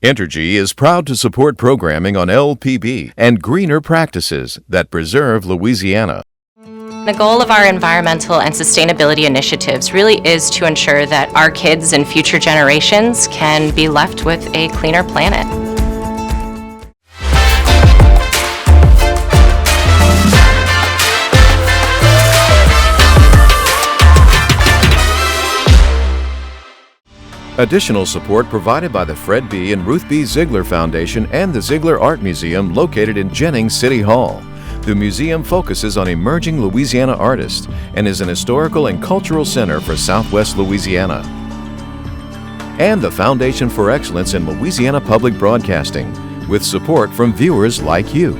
Entergy is proud to support programming on LPB and greener practices that preserve Louisiana. The goal of our environmental and sustainability initiatives really is to ensure that our kids and future generations can be left with a cleaner planet. Additional support provided by the Fred B. and Ruth B. Ziegler Foundation and the Ziegler Art Museum located in Jennings City Hall. The museum focuses on emerging Louisiana artists and is an historical and cultural center for Southwest Louisiana. And the Foundation for Excellence in Louisiana Public Broadcasting, with support from viewers like you.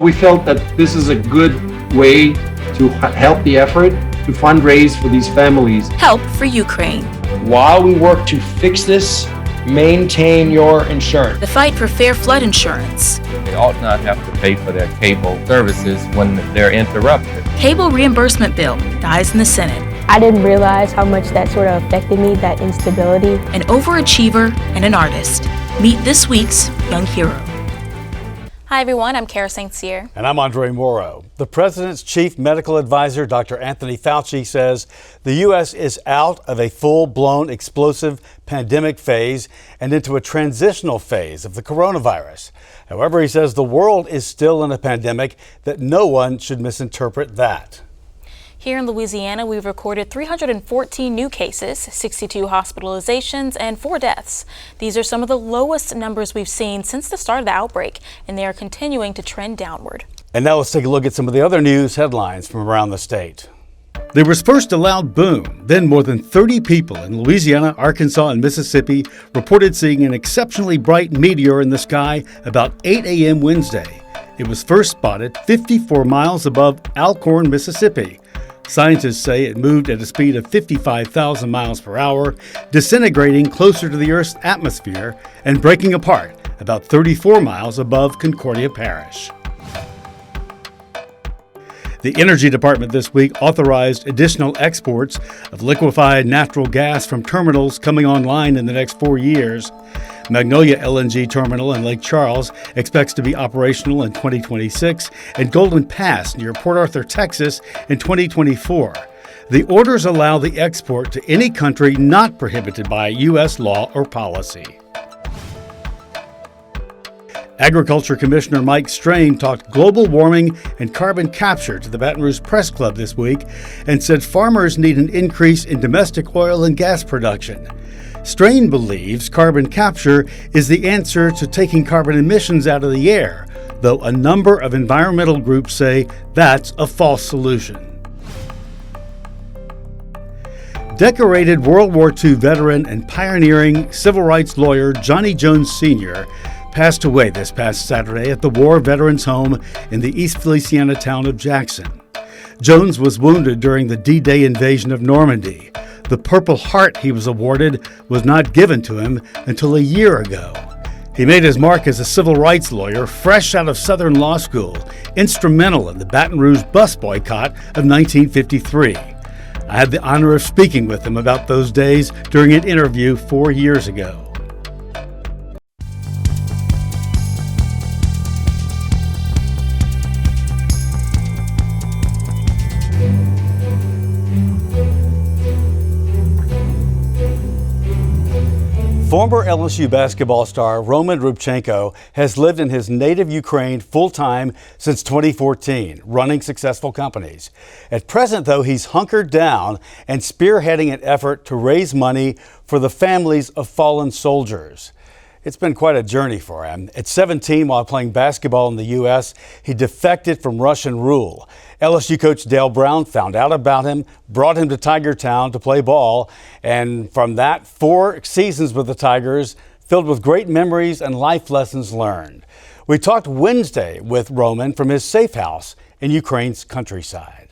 We felt that this is a good way to help the effort to fundraise for these families. Help for Ukraine. While we work to fix this, maintain your insurance. The fight for fair flood insurance. They ought not have to pay for their cable services when they're interrupted. Cable reimbursement bill dies in the Senate. I didn't realize how much that sort of affected me, that instability. An overachiever and an artist. Meet this week's Young Hero. Hi everyone, I'm Kara St. Cyr. And I'm Andre Morrow. The president's chief medical advisor, Dr. Anthony Fauci, says the U.S. is out of a full-blown explosive pandemic phase and into a transitional phase of the coronavirus. However, he says the world is still in a pandemic, that no one should misinterpret that. Here in Louisiana, we've recorded 314 new cases, 62 hospitalizations, and 4 deaths. These are some of the lowest numbers we've seen since the start of the outbreak, and they are continuing to trend downward. And now let's take a look at some of the other news headlines from around the state. There was first a loud boom, then more than 30 people in Louisiana, Arkansas, and Mississippi reported seeing an exceptionally bright meteor in the sky about 8 a.m. Wednesday. It was first spotted 54 miles above Alcorn, Mississippi. Scientists say it moved at a speed of 55,000 miles per hour, disintegrating closer to the Earth's atmosphere and breaking apart about 34 miles above Concordia Parish. The Energy Department this week authorized additional exports of liquefied natural gas from terminals coming online in the next 4 years. Magnolia LNG terminal in Lake Charles expects to be operational in 2026 and Golden Pass near Port Arthur, Texas in 2024. The orders allow the export to any country not prohibited by U.S. law or policy. Agriculture Commissioner Mike Strain talked global warming and carbon capture to the Baton Rouge Press Club this week and said farmers need an increase in domestic oil and gas production. Strain believes carbon capture is the answer to taking carbon emissions out of the air, though a number of environmental groups say that's a false solution. Decorated World War II veteran and pioneering civil rights lawyer Johnny Jones Sr. passed away this past Saturday at the War Veterans Home in the East Feliciana town of Jackson. Jones was wounded during the D-Day invasion of Normandy. The Purple Heart he was awarded was not given to him until a year ago. He made his mark as a civil rights lawyer fresh out of Southern Law School, instrumental in the Baton Rouge bus boycott of 1953. I had the honor of speaking with him about those days during an interview 4 years ago. Former LSU basketball star Roman Rubchenko has lived in his native Ukraine full-time since 2014, running successful companies. At present, though, he's hunkered down and spearheading an effort to raise money for the families of fallen soldiers. It's been quite a journey for him. At 17, while playing basketball in the U.S., he defected from Russian rule. LSU coach Dale Brown found out about him, brought him to Tiger Town to play ball, and from that, 4 seasons with the Tigers, filled with great memories and life lessons learned. We talked Wednesday with Roman from his safe house in Ukraine's countryside.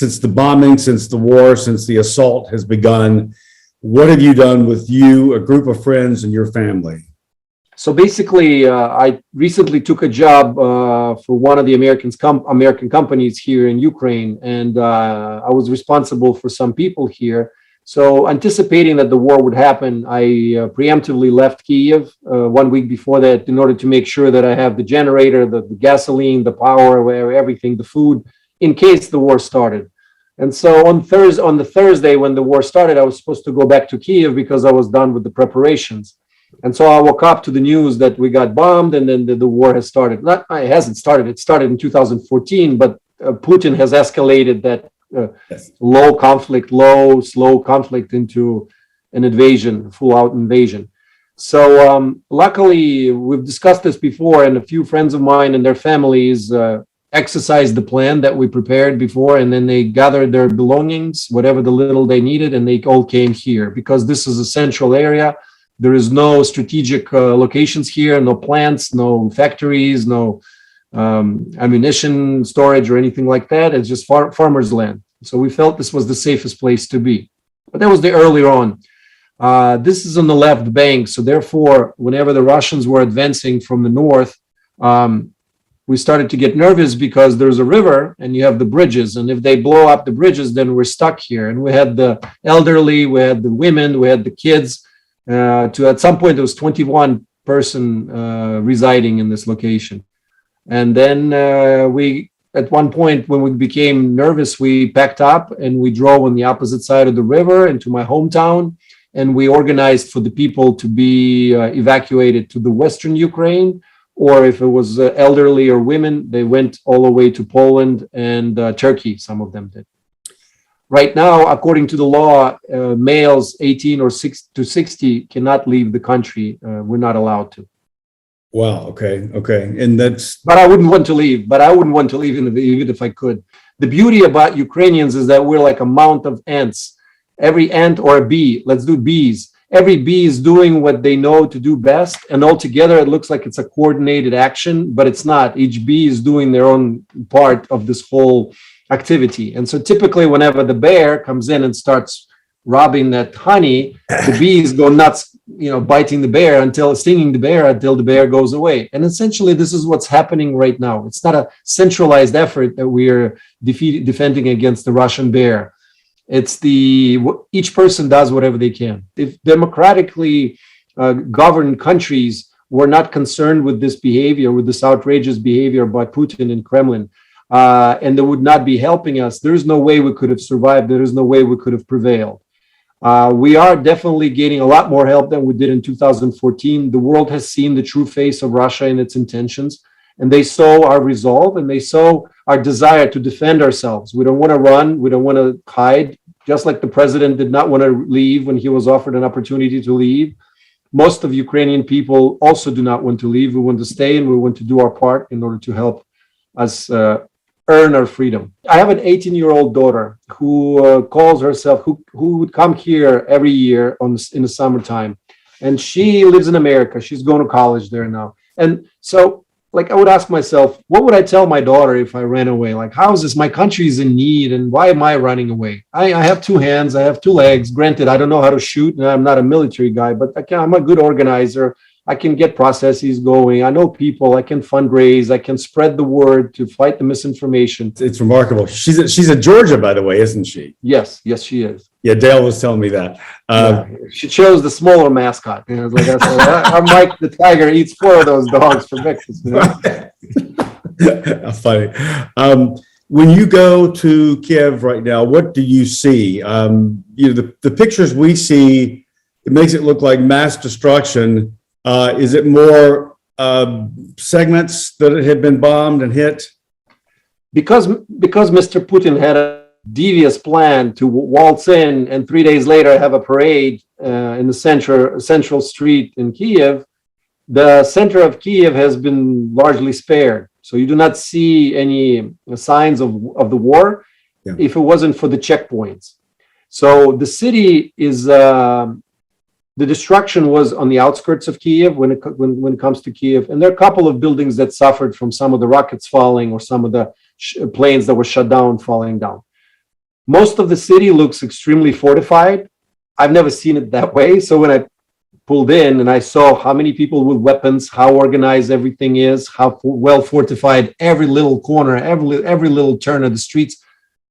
Since the bombing, since the war, since the assault has begun, what have you done with you, a group of friends, and your family? So basically, I recently took a job for one of the American companies here in Ukraine, and I was responsible for some people here. So anticipating that the war would happen, I preemptively left Kyiv 1 week before that in order to make sure that I have the generator, the gasoline, the power, everything, the food, in case the war started. And so on the Thursday when the war started, I was supposed to go back to Kyiv because I was done with the preparations. And so I woke up to the news that we got bombed and then the war has started. It hasn't started. It started in 2014, but Putin has escalated that slow conflict into an invasion, full-out invasion. So luckily, we've discussed this before, and a few friends of mine and their families exercised the plan that we prepared before, and then they gathered their belongings, whatever the little they needed, and they all came here because this is a central area. There is no strategic locations here, no plants, no factories, no ammunition storage or anything like that. It's just farmers' land. So we felt this was the safest place to be. But that was the earlier on. This is on the left bank. So therefore, whenever the Russians were advancing from the north, we started to get nervous because there's a river and you have the bridges. And if they blow up the bridges, then we're stuck here. And we had the elderly, we had the women, we had the kids. At some point, there was 21 person residing in this location. And then at one point, when we became nervous, we packed up and we drove on the opposite side of the river into my hometown. And we organized for the people to be evacuated to the Western Ukraine, or if it was elderly or women, they went all the way to Poland and Turkey, some of them did. Right now, according to the law, males 18 or 60 cannot leave the country. We're not allowed to. Wow. Okay. And that's. But I wouldn't want to leave. Even if I could. The beauty about Ukrainians is that we're like a mount of ants. Every ant or a bee. Let's do bees. Every bee is doing what they know to do best, and altogether it looks like it's a coordinated action, but it's not. Each bee is doing their own part of this whole activity. And so typically whenever the bear comes in and starts robbing that honey, the bees go nuts, biting the bear stinging the bear until the bear goes away. And essentially this is what's happening right now. It's not a centralized effort that we are defending against the Russian bear. It's each person does whatever they can. If democratically governed countries were not concerned with this behavior, with this outrageous behavior by Putin and Kremlin, and they would not be helping us, there is no way we could have survived. There is no way we could have prevailed. We are definitely getting a lot more help than we did in 2014. The world has seen the true face of Russia and its intentions, and they saw our resolve and they saw our desire to defend ourselves. We don't want to run. We don't want to hide, just like the president did not want to leave when he was offered an opportunity to leave. Most of Ukrainian people also do not want to leave. We want to stay and we want to do our part in order to help us earn our freedom. I have an 18-year-old daughter who calls herself, who would come here every year in the summertime. And she lives in America. She's going to college there now. And so, I would ask myself, what would I tell my daughter if I ran away? How is this? My country is in need, and why am I running away? I have two hands, I have two legs. Granted, I don't know how to shoot, and I'm not a military guy, but I'm a good organizer. I can get processes going. I know people. I can fundraise. I can spread the word to fight the misinformation. It's remarkable. She's a Georgia, by the way, isn't she? Yes, she is. Yeah, Dale was telling me that. She chose the smaller mascot. Like I said, Mike the Tiger eats 4 of those dogs for breakfast. Funny. When you go to Kiev right now, what do you see? The pictures we see, it makes it look like mass destruction. Is it more segments that had been bombed and hit? Because Mr. Putin had a devious plan to waltz in and 3 days later have a parade in the central street in Kiev, the center of Kiev has been largely spared. So you do not see any signs of the war if it wasn't for the checkpoints. So the city is... the destruction was on the outskirts of Kiev when it comes to Kiev. And there are a couple of buildings that suffered from some of the rockets falling or some of the planes that were shut down falling down. Most of the city looks extremely fortified. I've never seen it that way. So when I pulled in and I saw how many people with weapons, how organized everything is, how well fortified every little corner, every little turn of the streets.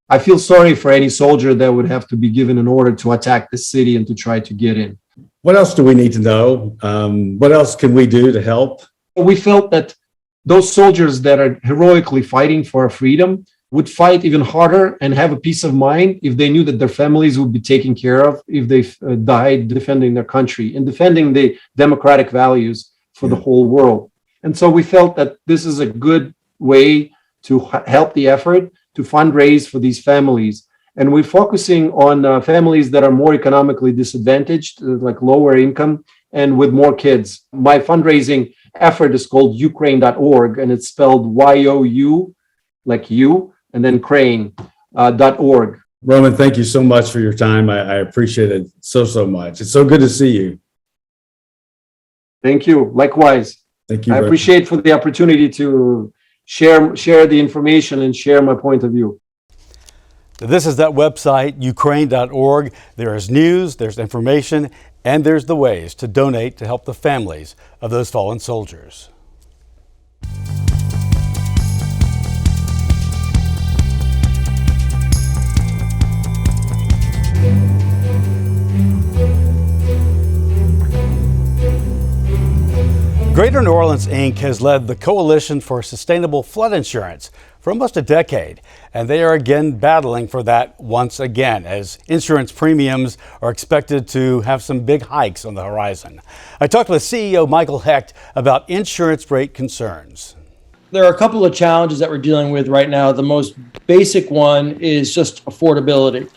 I feel sorry for any soldier that would have to be given an order to attack the city and to try to get in. What else do we need to know? What else can we do to help? We felt that those soldiers that are heroically fighting for our freedom would fight even harder and have a peace of mind if they knew that their families would be taken care of if they died defending their country and defending the democratic values for the whole world. And so we felt that this is a good way to help the effort to fundraise for these families. And we're focusing on families that are more economically disadvantaged, like lower income and with more kids. My fundraising effort is called Ukraine.org, and it's spelled Y-O-U, like you, and then Crane.org. Roman, thank you so much for your time. I appreciate it so much. It's so good to see you. Thank you. Likewise. Thank you. I appreciate for the opportunity to share the information and share my point of view. This is that website, Ukraine.org. There is news, there's information, and there's the ways to donate to help the families of those fallen soldiers. Greater New Orleans, Inc. has led the Coalition for Sustainable Flood Insurance for almost a decade, and they are again battling for that once again as insurance premiums are expected to have some big hikes on the horizon. I talked with CEO Michael Hecht about insurance rate concerns. There are a couple of challenges that we're dealing with right now. The most basic one is just affordability.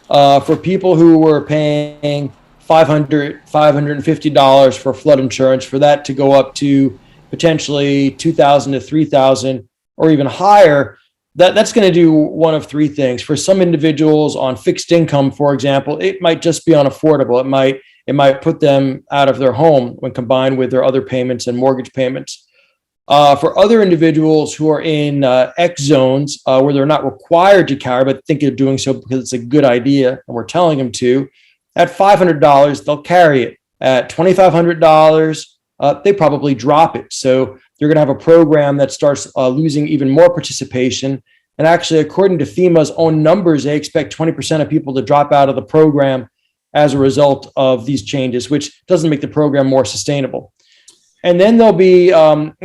For people who were paying $500, $550 for flood insurance, for that to go up to potentially $2,000 to $3,000 or even higher, that's going to do one of three things. For some individuals on fixed income, for example, it might just be unaffordable. It might put them out of their home when combined with their other payments and mortgage payments. For other individuals who are in X zones where they're not required to carry, but think of doing so because it's a good idea and we're telling them to, at $500, they'll carry it. At $2,500, they probably drop it. So you're going to have a program that starts losing even more participation. And actually, according to FEMA's own numbers, they expect 20% of people to drop out of the program as a result of these changes, which doesn't make the program more sustainable. And then there'll be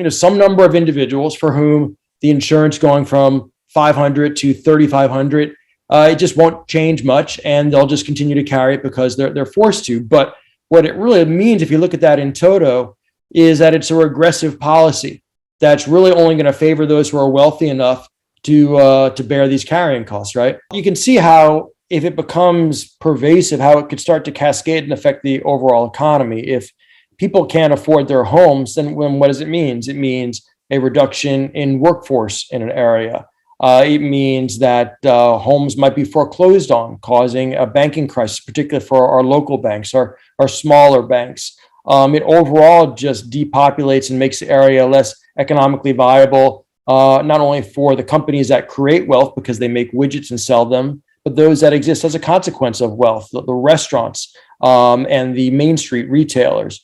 some number of individuals for whom the insurance going from $500 to $3,500, it just won't change much, and they'll just continue to carry it because they're forced to. But what it really means, if you look at that in toto, is that it's a regressive policy that's really only going to favor those who are wealthy enough to bear these carrying costs, right? You can see how, if it becomes pervasive, how it could start to cascade and affect the overall economy. If people can't afford their homes, then what does it mean? It means a reduction in workforce in an area. It means that homes might be foreclosed on, causing a banking crisis, particularly for our local banks, our smaller banks. It overall just depopulates and makes the area less economically viable, not only for the companies that create wealth because they make widgets and sell them, but those that exist as a consequence of wealth, the restaurants and the Main Street retailers.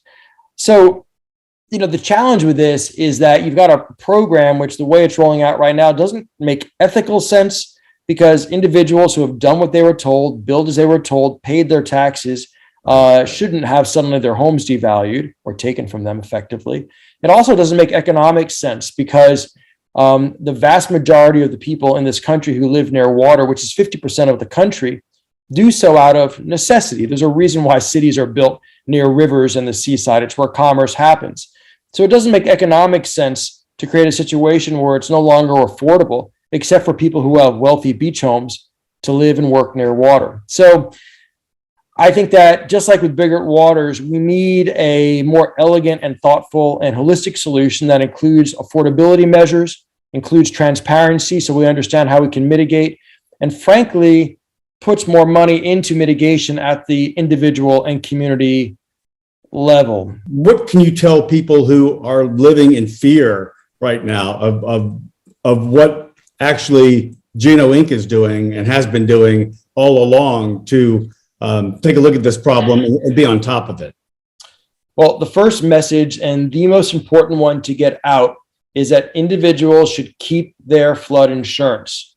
So, the challenge with this is that you've got a program which, the way it's rolling out right now, doesn't make ethical sense, because individuals who have done what they were told, billed as they were told, paid their taxes, shouldn't have suddenly their homes devalued or taken from them effectively. It also doesn't make economic sense because the vast majority of the people in this country who live near water, which is 50% of the country, do so out of necessity. There's a reason why cities are built near rivers and the seaside. It's where commerce happens. So it doesn't make economic sense to create a situation where it's no longer affordable, except for people who have wealthy beach homes, to live and work near water. So I think that, just like with Bigger Waters, we need a more elegant and thoughtful and holistic solution that includes affordability measures, includes transparency so we understand how we can mitigate, and frankly, puts more money into mitigation at the individual and community level. What can you tell people who are living in fear right now of what actually Geno Inc. is doing and has been doing all along to take a look at this problem and be on top of it? Well, the first message and the most important one to get out is that individuals should keep their flood insurance,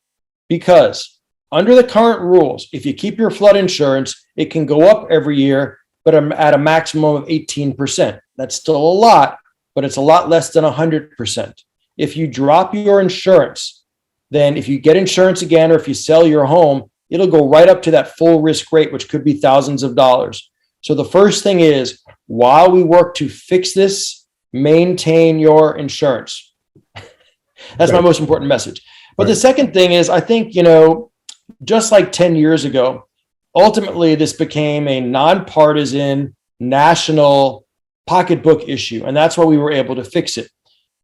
because under the current rules, if you keep your flood insurance, it can go up every year, but at a maximum of 18%. That's still a lot, but it's a lot less than 100%. If you drop your insurance, then if you get insurance again, or if you sell your home, it'll go right up to that full risk rate, which could be thousands of dollars. So the first thing is, while we work to fix this, maintain your insurance. That's my most important message. But the second thing is, I think, just like 10 years ago, ultimately this became a nonpartisan national pocketbook issue. And that's why we were able to fix it.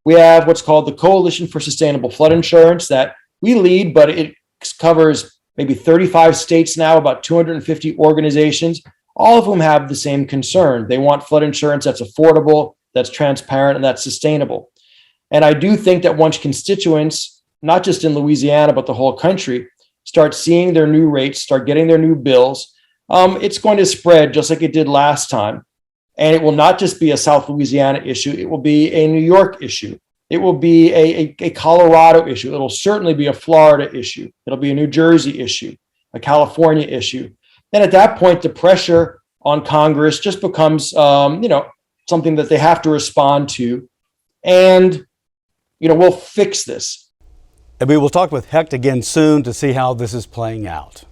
We have what's called the Coalition for Sustainable Flood Insurance that we lead, but it covers maybe 35 states now, about 250 organizations, all of whom have the same concern. They want flood insurance that's affordable, that's transparent, and that's sustainable. And I do think that once constituents, not just in Louisiana, but the whole country, start seeing their new rates, start getting their new bills, it's going to spread just like it did last time. And it will not just be a South Louisiana issue. It will be a New York issue. It will be a Colorado issue. It'll certainly be a Florida issue. It'll be a New Jersey issue, a California issue. And at that point, the pressure on Congress just becomes, something that they have to respond to. And, we'll fix this. And we will talk with Hecht again soon to see how this is playing out.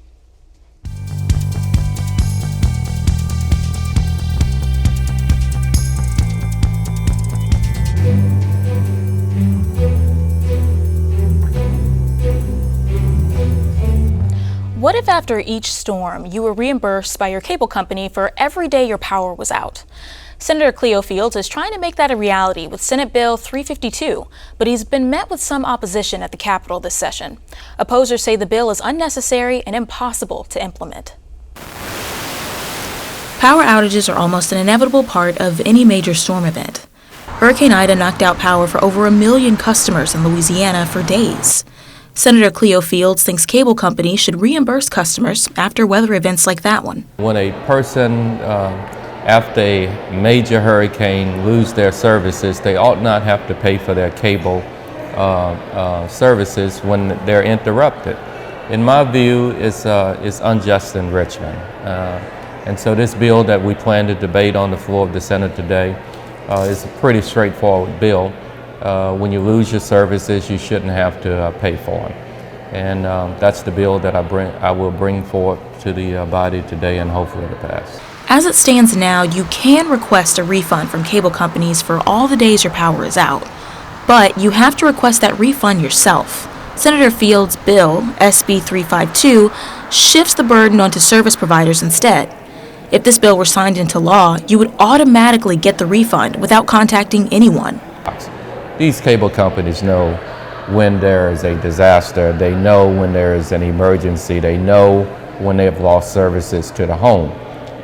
What if after each storm you were reimbursed by your cable company for every day your power was out? Senator Cleo Fields is trying to make that a reality with Senate Bill 352, but he's been met with some opposition at the Capitol this session. Opposers say the bill is unnecessary and impossible to implement. Power outages are almost an inevitable part of any major storm event. Hurricane Ida knocked out power for over 1 million customers in Louisiana for days. Senator Cleo Fields thinks cable companies should reimburse customers after weather events like that one. When a person, after a major hurricane, lose their services, they ought not have to pay for their cable services when they're interrupted. In my view, it's unjust enrichment. And so this bill that we plan to debate on the floor of the Senate today is a pretty straightforward bill. When you lose your services, you shouldn't have to pay for them. And that's the bill that I will bring forward to the body today, and hopefully it'll pass. As it stands now, you can request a refund from cable companies for all the days your power is out. But you have to request that refund yourself. Senator Fields' bill, SB 352, shifts the burden onto service providers instead. If this bill were signed into law, you would automatically get the refund without contacting anyone. These cable companies know when there is a disaster, they know when there is an emergency, they know when they have lost services to the home.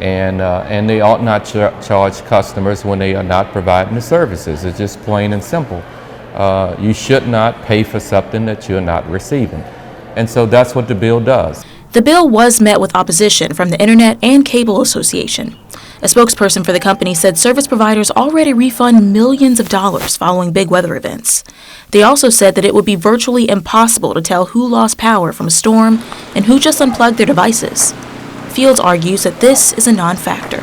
And they ought not charge customers when they are not providing the services. It's just plain and simple. You should not pay for something that you're not receiving. And so that's what the bill does. The bill was met with opposition from the Internet and Cable Association. A spokesperson for the company said service providers already refund millions of dollars following big weather events. They also said that it would be virtually impossible to tell who lost power from a storm and who just unplugged their devices. Fields argues that this is a non-factor.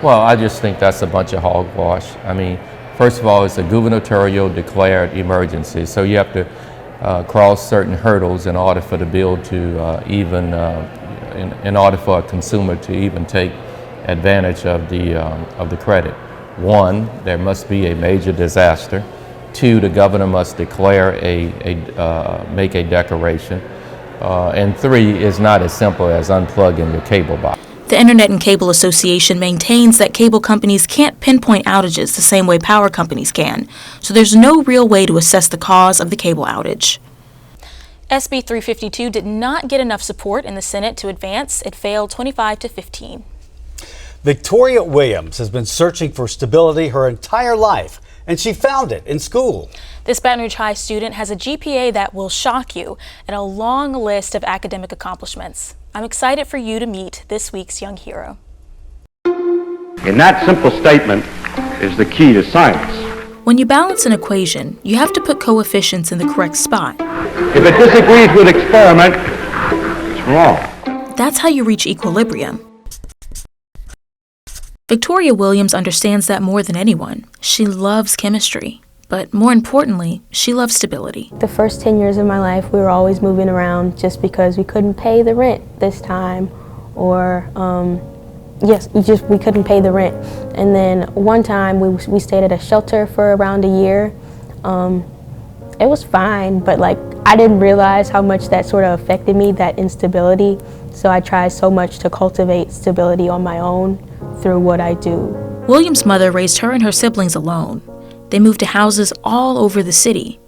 Well, I just think that's a bunch of hogwash. I mean, first of all, it's a gubernatorial declared emergency, so you have to cross certain hurdles in order for the bill to in order for a consumer to even take advantage of the credit. One, there must be a major disaster. Two, the governor must declare make a declaration. And three, is not as simple as unplugging your cable box. The Internet and Cable Association maintains that cable companies can't pinpoint outages the same way power companies can, so there's no real way to assess the cause of the cable outage. SB 352 did not get enough support in the Senate to advance. It failed 25-15. Victoria Williams has been searching for stability her entire life, and she found it in school. This Baton Rouge High student has a GPA that will shock you and a long list of academic accomplishments. I'm excited for you to meet this week's Young Hero. In that simple statement is the key to science. When you balance an equation, you have to put coefficients in the correct spot. If it disagrees with experiment, it's wrong. That's how you reach equilibrium. Victoria Williams understands that more than anyone. She loves chemistry, but more importantly, she loves stability. The first 10 years of my life, we were always moving around just because we couldn't pay the rent this time, or we couldn't pay the rent. And then one time we stayed at a shelter for around a year. It was fine, but I didn't realize how much that sort of affected me, that instability. So I tried so much to cultivate stability on my own through what I do. Williams' mother raised her and her siblings alone. They moved to houses all over the city.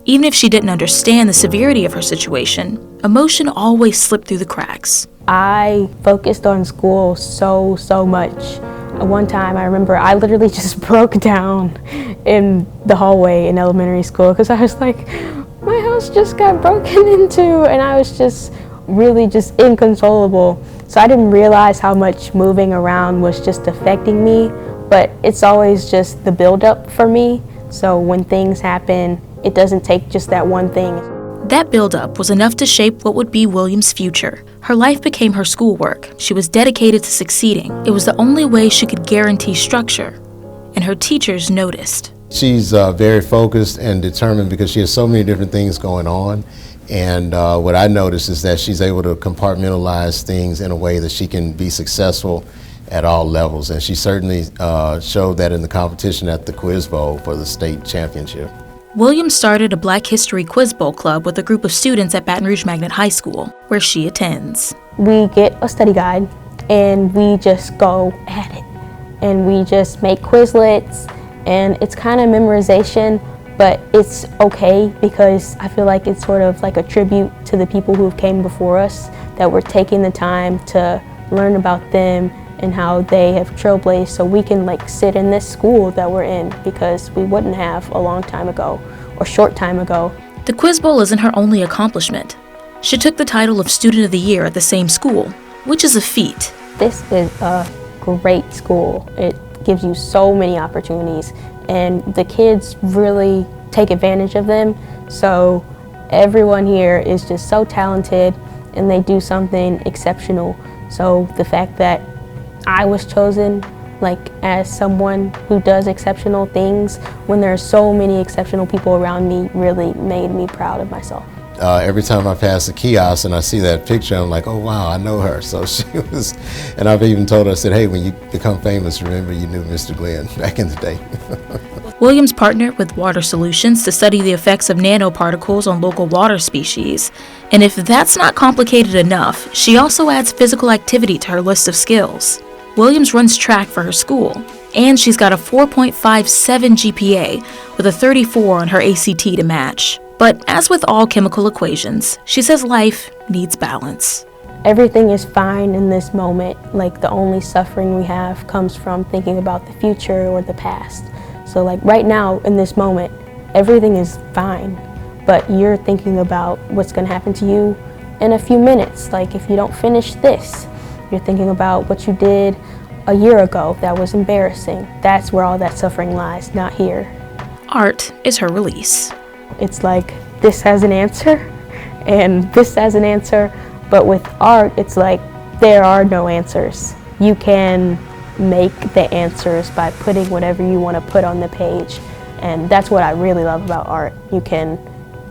Even if she didn't understand the severity of her situation, emotion always slipped through the cracks. I focused on school so much. One time I remember I literally just broke down in the hallway in elementary school because I was like, my house just got broken into, and I was just really just inconsolable. So I didn't realize how much moving around was just affecting me, but it's always just the buildup for me. So when things happen, it doesn't take just that one thing. That buildup was enough to shape what would be Williams' future. Her life became her schoolwork. She was dedicated to succeeding. It was the only way she could guarantee structure, and her teachers noticed. She's very focused and determined because she has so many different things going on. And what I noticed is that she's able to compartmentalize things in a way that she can be successful at all levels. And she certainly showed that in the competition at the Quiz Bowl for the state championship. Williams started a Black History Quiz Bowl club with a group of students at Baton Rouge Magnet High School, where she attends. We get a study guide and we just go at it. And we just make Quizlets, and it's kind of memorization, but it's okay because I feel like it's sort of like a tribute to the people who came before us, that we're taking the time to learn about them and how they have trailblazed, so we can sit in this school that we're in, because we wouldn't have a long time ago or short time ago. The Quiz Bowl isn't her only accomplishment. She took the title of Student of the Year at the same school, which is a feat. This is a great school. It gives you so many opportunities, and the kids really take advantage of them. So everyone here is just so talented and they do something exceptional. So the fact that I was chosen as someone who does exceptional things when there are so many exceptional people around me really made me proud of myself. Every time I pass the kiosk and I see that picture, I'm like, oh wow, I know her. So she was, and I've even told her, I said, hey, when you become famous, remember you knew Mr. Glenn back in the day. Williams partnered with Water Solutions to study the effects of nanoparticles on local water species. And if that's not complicated enough, she also adds physical activity to her list of skills. Williams runs track for her school, and she's got a 4.57 GPA with a 34 on her ACT to match. But as with all chemical equations, she says life needs balance. Everything is fine in this moment. The only suffering we have comes from thinking about the future or the past. So right now in this moment, everything is fine, but you're thinking about what's going to happen to you in a few minutes. If you don't finish this, you're thinking about what you did a year ago that was embarrassing. That's where all that suffering lies, not here. Art is her release. It's this has an answer and this has an answer, but with art, it's there are no answers. You can make the answers by putting whatever you want to put on the page, and that's what I really love about art. You can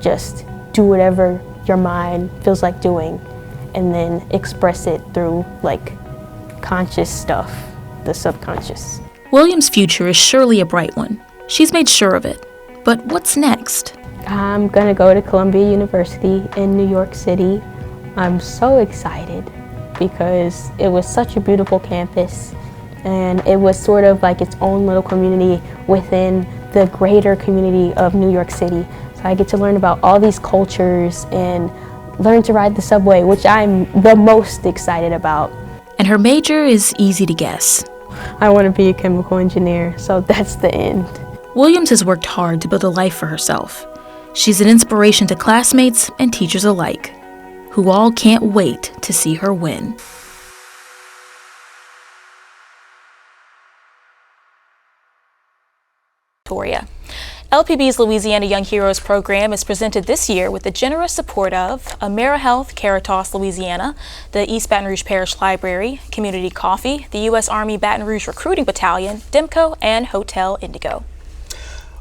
just do whatever your mind feels like doing and then express it through conscious stuff, the subconscious. Williams' future is surely a bright one. She's made sure of it. But what's next? I'm gonna go to Columbia University in New York City. I'm so excited because it was such a beautiful campus, and it was sort of its own little community within the greater community of New York City. So I get to learn about all these cultures and learn to ride the subway, which I'm the most excited about. And her major is easy to guess. I want to be a chemical engineer, so that's the end. Williams has worked hard to build a life for herself. She's an inspiration to classmates and teachers alike, who all can't wait to see her win. for you. LPB's Louisiana Young Heroes program is presented this year with the generous support of AmeriHealth, Caritas, Louisiana, the East Baton Rouge Parish Library, Community Coffee, the U.S. Army Baton Rouge Recruiting Battalion, DEMCO, and Hotel Indigo.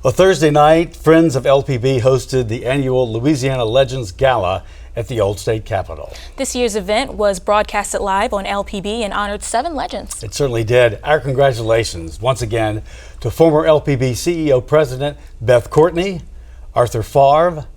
Well, Thursday night, Friends of LPB hosted the annual Louisiana Legends Gala at the Old State Capitol. This year's event was broadcasted live on LPB and honored 7 legends. It certainly did. Our congratulations once again to former LPB CEO President Beth Courtney, Arthur Favre,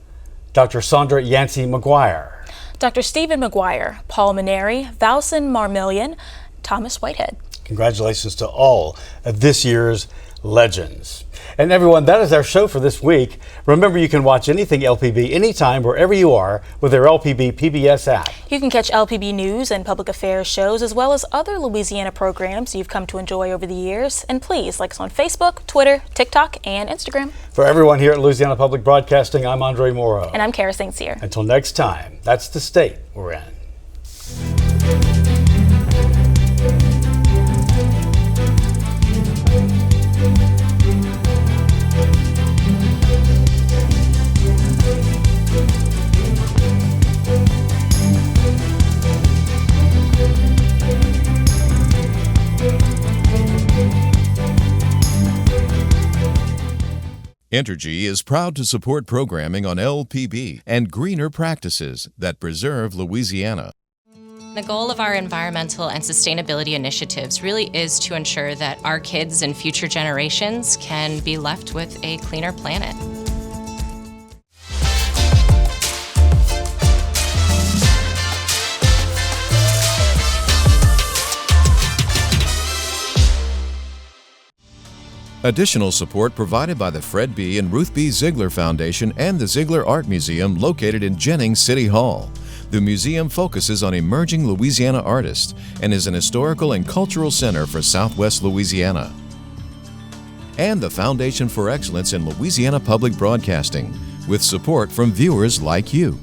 Dr. Sandra Yancey McGuire, Dr. Stephen McGuire, Paul Maneri, Valson Marmillion, Thomas Whitehead. Congratulations to all of this year's legends. And everyone, that is our show for this week. Remember, you can watch anything LPB anytime, wherever you are, with our LPB PBS app. You can catch LPB news and public affairs shows, as well as other Louisiana programs you've come to enjoy over the years. And please like us on Facebook, Twitter, TikTok, and Instagram. For everyone here at Louisiana Public Broadcasting, I'm Andre Morrow. And I'm Kara St. Cyr. Until next time, that's the state we're in. Entergy is proud to support programming on LPB and greener practices that preserve Louisiana. The goal of our environmental and sustainability initiatives really is to ensure that our kids and future generations can be left with a cleaner planet. Additional support provided by the Fred B. and Ruth B. Ziegler Foundation and the Ziegler Art Museum located in Jennings City Hall. The museum focuses on emerging Louisiana artists and is an historical and cultural center for Southwest Louisiana. And the Foundation for Excellence in Louisiana Public Broadcasting, with support from viewers like you.